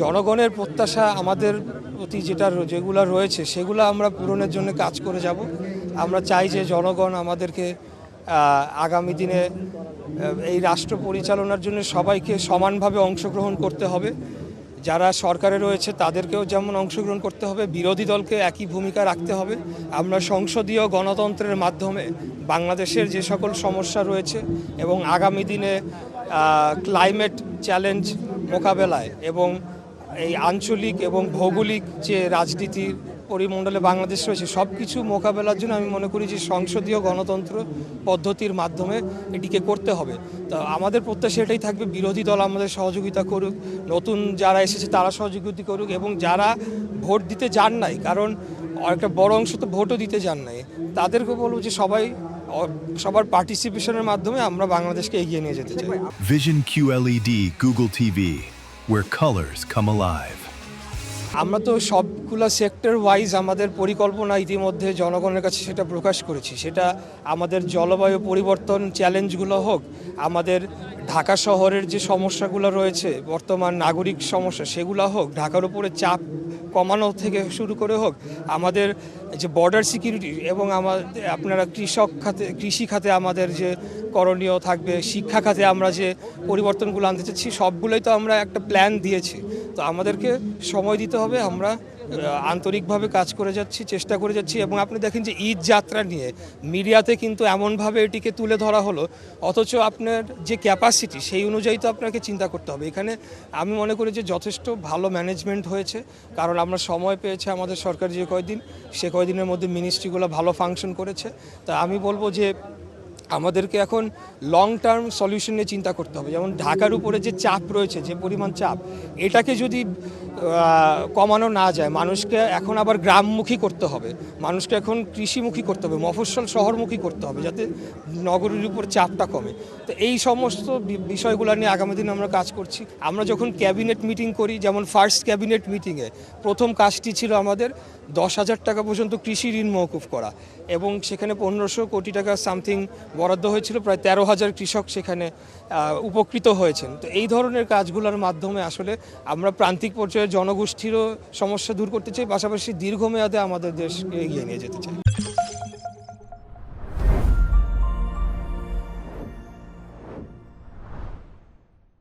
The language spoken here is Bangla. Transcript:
জনগণের প্রত্যাশা আমাদের প্রতি যেগুলো রয়েছে সেগুলো আমরা পূরণের জন্য কাজ করে যাব। আমরা চাই যে জনগণ আমাদেরকে আগামী দিনে এই রাষ্ট্র পরিচালনার জন্য সবাইকে সমানভাবে অংশগ্রহণ করতে হবে। যারা সরকারে রয়েছে তাদেরকেও যেমন অংশগ্রহণ করতে হবে, বিরোধী দলকে একই ভূমিকা রাখতে হবে। আমরা সংসদীয় গণতন্ত্রের মাধ্যমে বাংলাদেশের যে সকল সমস্যা রয়েছে এবং আগামী দিনে ক্লাইমেট চ্যালেঞ্জ মোকাবেলায় এবং এই আঞ্চলিক এবং ভৌগোলিক যে রাজনীতির পরিমণ্ডলে বাংলাদেশ রয়েছে সব কিছু মোকাবেলার জন্য আমি মনে করি যে সংসদীয় গণতন্ত্র পদ্ধতির মাধ্যমে এটিকে করতে হবে। তো আমাদের প্রত্যাশা এটাই থাকবে, বিরোধী দল আমাদের সহযোগিতা করুক, নতুন যারা এসেছে তারা সহযোগিতা করুক, এবং যারা ভোট দিতে যান নাই, কারণ একটা বড় অংশ তো ভোটও দিতে যান নাই, তাদেরকে বলবো যে সবার পার্টিসিপেশনের মাধ্যমে আমরা বাংলাদেশকে এগিয়ে নিয়ে যেতে চাই। Vision QLED Google TV, where colors come alive. আমরা তো সবগুলো সেক্টর ওয়াইজ আমাদের পরিকল্পনা ইতিমধ্যে জনগণের কাছে সেটা প্রকাশ করেছি। সেটা আমাদের জলবায়ু পরিবর্তন চ্যালেঞ্জগুলো হোক, আমাদের ঢাকা শহরের যে সমস্যাগুলো রয়েছে বর্তমান নাগরিক সমস্যা সেগুলো হোক, ঢাকার উপরে চাপ কমানো থেকে শুরু করে হোক, আমাদের যে বর্ডার সিকিউরিটি এবং আপনারা কৃষি খাতে আমাদের যে করণীয় থাকবে, শিক্ষা খাতে আমরা যে পরিবর্তনগুলো আনতে চাচ্ছি সবগুলোই তো আমরা একটা প্ল্যান দিয়েছি। তো আমাদেরকে সময় দিতে হবে, আমরা আন্তরিকভাবে কাজ করে যাচ্ছি, চেষ্টা করে যাচ্ছি। এবং আপনি দেখেন যে ঈদ যাত্রা নিয়ে মিডিয়াতে কিন্তু এমনভাবে এটিকে তুলে ধরা হলো, অথচ আপনার যে ক্যাপাসিটি সেই অনুযায়ী তো আপনাকে চিন্তা করতে হবে। এখানে আমি মনে করি যে যথেষ্ট ভালো ম্যানেজমেন্ট হয়েছে, কারণ আমরা সময় পেয়েছে আমাদের সরকার যে সে কয়দিনের মধ্যে মিনিস্ট্রিগুলো ভালো ফাংশন করেছে। তা আমি বলবো যে আমাদেরকে এখন লং টার্ম সলিউশন নিয়ে চিন্তা করতে হবে। যেমন ঢাকার উপরে যে চাপ রয়েছে, যে পরিমাণ চাপ, এটাকে যদি কমানো না যায়, মানুষকে এখন আবার গ্রামমুখী করতে হবে, মানুষকে এখন কৃষিমুখী করতে হবে, মফস্বল শহরমুখী করতে হবে, যাতে নগরীর উপর চাপটা কমে। তো এই সমস্ত বিষয়গুলো নিয়ে আগামী দিনে আমরা কাজ করছি। আমরা যখন ক্যাবিনেট মিটিং করি, যেমন ফার্স্ট ক্যাবিনেট মিটিংয়ে প্রথম কাজটি ছিল আমাদের 10,000 টাকা পর্যন্ত কৃষি ঋণ মওকুফ করা, এবং সেখানে 1500 কোটি টাকা সামথিং বরাদ্দ হয়েছিল, প্রায় 13,000 কৃষক সেখানে উপকৃত হয়েছেন। তো এই ধরনের কাজগুলোর মাধ্যমে আসলে আমরা প্রান্তিক পর্যায়ে জনগোষ্ঠীরও সমস্যা দূর করতে চাই, পাশাপাশি দীর্ঘমেয়াদে আমাদের দেশকে এগিয়ে নিয়ে যেতে চাই।